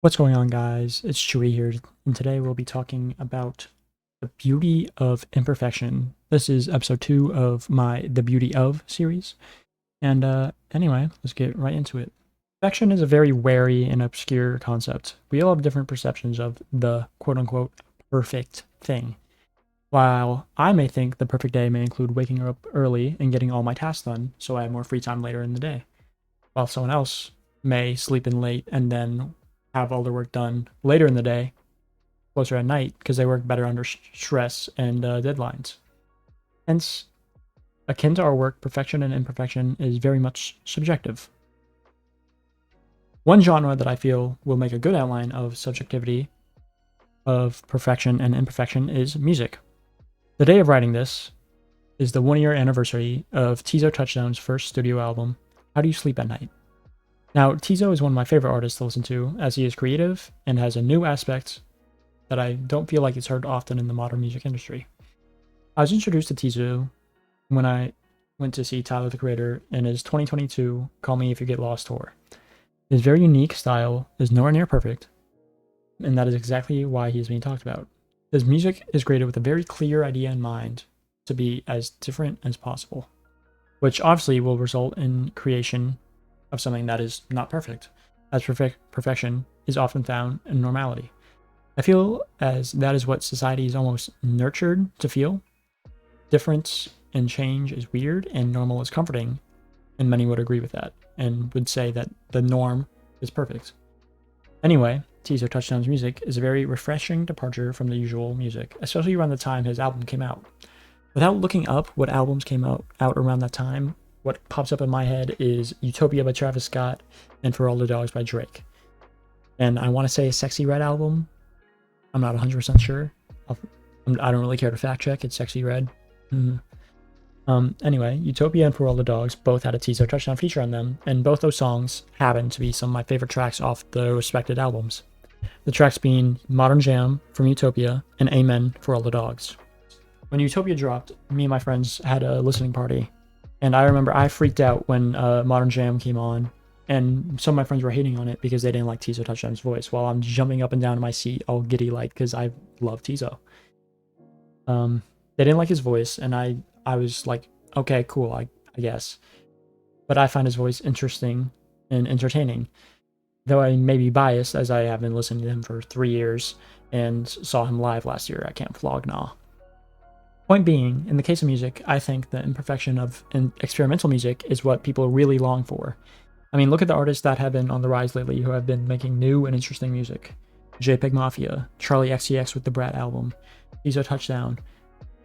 What's going on, guys? It's Chewy here, and today we'll be talking about the beauty of imperfection. This is episode 2 of my The Beauty of series. And anyway, let's get right into it. Perfection is a very wary and obscure concept. We all have different perceptions of the quote-unquote perfect thing. While I may think the perfect day may include waking up early and getting all my tasks done, so I have more free time later in the day. While someone else may sleep in late and then have all their work done later in the day, closer at night, because they work better under stress and deadlines. Hence, akin to our work, perfection and imperfection is very much subjective. One genre that I feel will make a good outline of subjectivity of perfection and imperfection is music. The day of writing this is the 1-year anniversary of Tizo Touchdown's first studio album, How Do You Sleep at Night? Now, Tizo is one of my favorite artists to listen to, as he is creative and has a new aspect that I don't feel like it's heard often in the modern music industry. I was introduced to Tizo when I went to see Tyler the Creator in his 2022 Call Me If You Get Lost tour. His very unique style is nowhere near perfect, and that is exactly why he is being talked about. His music is created with a very clear idea in mind to be as different as possible, which obviously will result in creation of something that is not perfect, as perfection is often found in normality. I feel as that is what society is almost nurtured to feel. Difference and change is weird and normal is comforting, and many would agree with that and would say that the norm is perfect. Anyway, Tizo Touchdown's music is a very refreshing departure from the usual music, especially around the time his album came out. Without looking up what albums came out around that time, what pops up in my head is Utopia by Travis Scott and For All the Dogs by Drake. And I want to say a Sexy Red album. I'm not 100% sure. I don't really care to fact check. It's Sexy Red. Anyway, Utopia and For All the Dogs both had a Tizo Touchdown feature on them, and both those songs happen to be some of my favorite tracks off the respected albums. The tracks being Modern Jam from Utopia and Amen for All the Dogs. When Utopia dropped, me and my friends had a listening party. And I remember I freaked out when Modern Jam came on, and some of my friends were hating on it because they didn't like Tizo Touchdown's voice, while I'm jumping up and down in my seat all giddy like because I love Tizo. They didn't like his voice, and I was like, okay, cool, I guess. But I find his voice interesting and entertaining, though I may be biased as I have been listening to him for 3 years and saw him live last year at Camp Flog Gnaw. Point being, in the case of music, I think the imperfection of experimental music is what people really long for. I mean, look at the artists that have been on the rise lately who have been making new and interesting music. JPEG Mafia, Charlie XCX with the Brat album, Tizo Touchdown,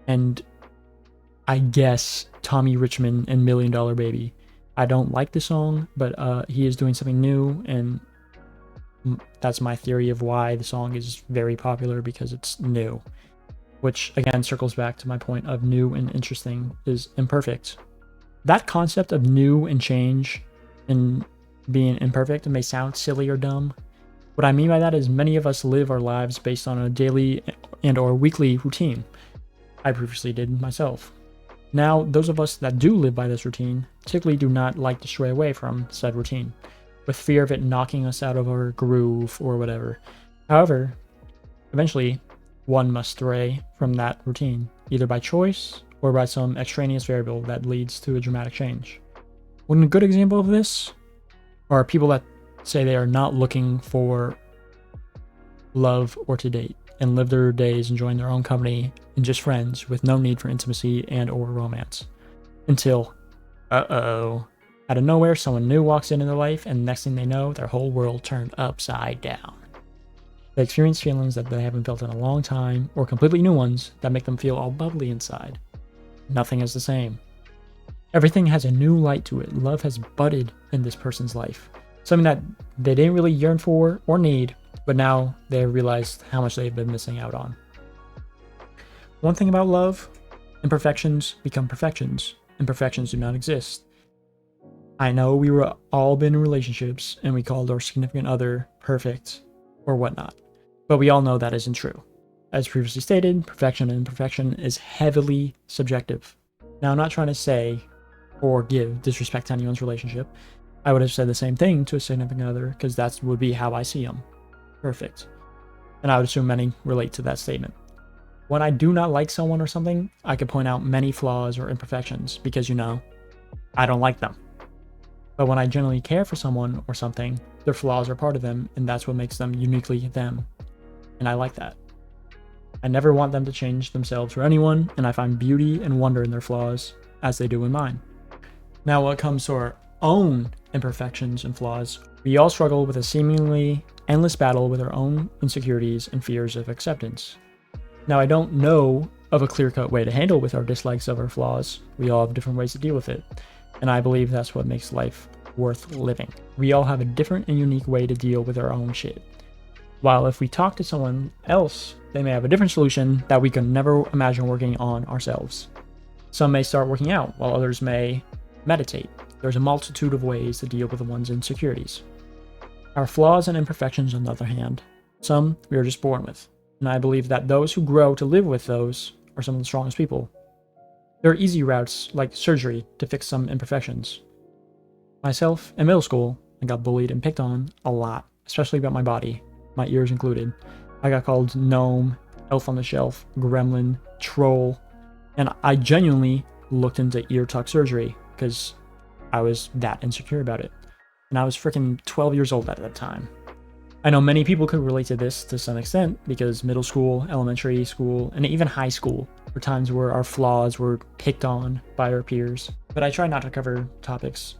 and I guess Tommy Richmond and $1 Million Baby. I don't like the song, but he is doing something new, and that's my theory of why the song is very popular, because it's new. Which again circles back to my point of new and interesting is imperfect. That concept of new and change and being imperfect may sound silly or dumb. What I mean by that is many of us live our lives based on a daily and or weekly routine. I previously did myself. Now, those of us that do live by this routine typically do not like to stray away from said routine, with fear of it knocking us out of our groove or whatever. However, eventually, one must stray from that routine, either by choice or by some extraneous variable that leads to a dramatic change. One good example of this are people that say they are not looking for love or to date, and live their days enjoying their own company and just friends with no need for intimacy and or romance. Until, out of nowhere, someone new walks into their life, and next thing they know, their whole world turned upside down. They experience feelings that they haven't felt in a long time, or completely new ones that make them feel all bubbly inside. Nothing is the same. Everything has a new light to it. Love has budded in this person's life. Something that they didn't really yearn for or need, but now they have realized how much they've been missing out on. One thing about love, imperfections become perfections. Imperfections do not exist. I know we were all been in relationships and we called our significant other perfect or whatnot, but we all know that isn't true. As previously stated, perfection and imperfection is heavily subjective. Now, I'm not trying to say or give disrespect to anyone's relationship. I would have said the same thing to a significant other, because that would be how I see them. perfect. And I would assume many relate to that statement. When I do not like someone or something, I could point out many flaws or imperfections because, I don't like them. But when I genuinely care for someone or something, their flaws are part of them, and that's what makes them uniquely them. And I like that. I never want them to change themselves for anyone, and I find beauty and wonder in their flaws, as they do in mine. Now, when it comes to our own imperfections and flaws, we all struggle with a seemingly endless battle with our own insecurities and fears of acceptance. Now, I don't know of a clear-cut way to handle with our dislikes of our flaws. We all have different ways to deal with it, and I believe that's what makes life worth living. We all have a different and unique way to deal with our own shit. While if we talk to someone else, they may have a different solution that we could never imagine working on ourselves. Some may start working out, while others may meditate. There's a multitude of ways to deal with one's insecurities. Our flaws and imperfections, on the other hand, some we are just born with, and I believe that those who grow to live with those are some of the strongest people. There are easy routes, like surgery, to fix some imperfections. Myself, in middle school, I got bullied and picked on a lot, especially about my body, my ears included. I got called gnome, elf on the shelf, gremlin, troll, and I genuinely looked into ear tuck surgery because I was that insecure about it. And I was freaking 12 years old at that time. I know many people could relate to this to some extent because middle school, elementary school, and even high school were times where our flaws were picked on by our peers. But I try not to cover topics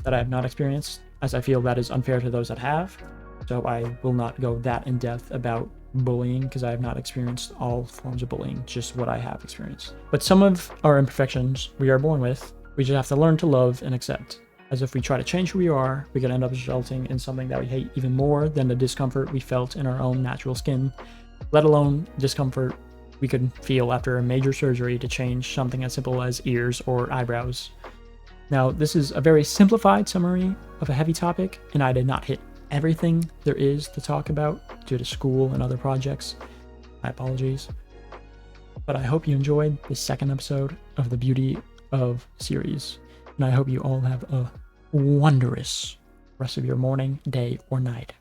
that I have not experienced, as I feel that is unfair to those that have. So I will not go that in depth about bullying because I have not experienced all forms of bullying, just what I have experienced. But some of our imperfections we are born with, we just have to learn to love and accept. As if we try to change who we are, we could end up resulting in something that we hate even more than the discomfort we felt in our own natural skin, let alone discomfort we could feel after a major surgery to change something as simple as ears or eyebrows. Now, this is a very simplified summary of a heavy topic, and I did not hit everything there is to talk about due to school and other projects. My apologies. But I hope you enjoyed this second episode of the Beauty of series, and I hope you all have a wondrous rest of your morning, day, or night.